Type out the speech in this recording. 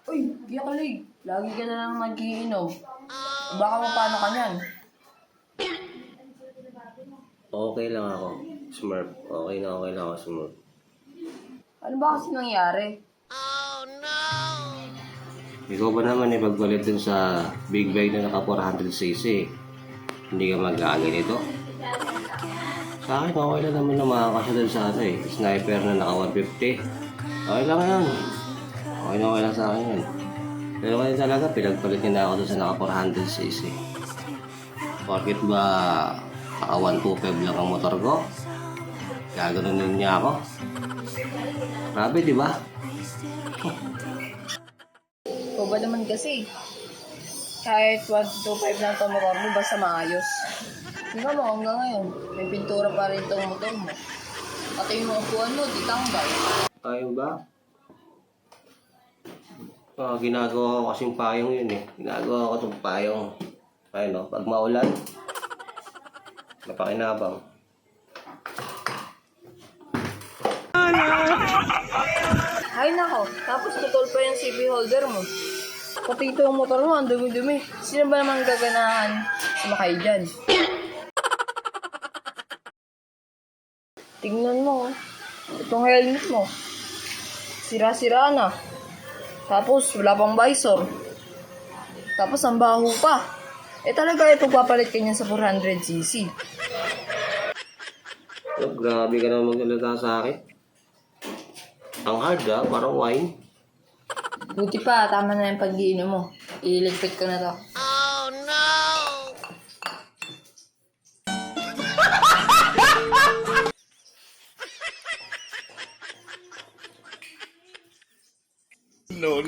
Uy, Yakalig, lagi ka na lang nag-iinom. Baka paano ka niyan? Okay lang ako, Smurf. Okay lang ako, Smurf. Ano ba kasi nangyari? Ikaw ba naman ipagpalit dun sa big bag na naka 400cc? Hindi ka mag-aagin ito? Sa akin, okay lang naman na makakasya dun sa sniper na naka 150. Okay lang yan. Okay lang sa akin yan. Pero ngayon talaga, pinagpalit niya na ako dun sa naka 400cc. Porkit ba naka 125 lang ang motor ko? Gaganunin niya ako. Grabe, di ba? Ikaw ba naman kasi? Kahit 125 lang itong motor mo, basta maayos. Tingnan mo hanggang ngayon, may pintura pa rin itong motor mo. Pati yung upuan mo, di tanggal. Ayun ba? Ginagawa ko kasing payong yun eh. Ginagawa ko itong payong. Ayun o, pag maulan, napakinabang. Ay nako, tapos tutol pa yung CP holder mo. Pati ito ang motor mo, ang dumi-dumi. Sino ba naman gaganahan sumakay dyan? Tingnan mo, itong helmet mo. Sira-sira na. Tapos wala pang visor. Tapos ang baho pa. Talaga ito papalit ka niyan sa 400cc. Oh, grabe ka naman magsalita sa akin. Ang hard parang wine. Buti pa, tama na yung pag-iinom mo. Iligpit ko na to. No.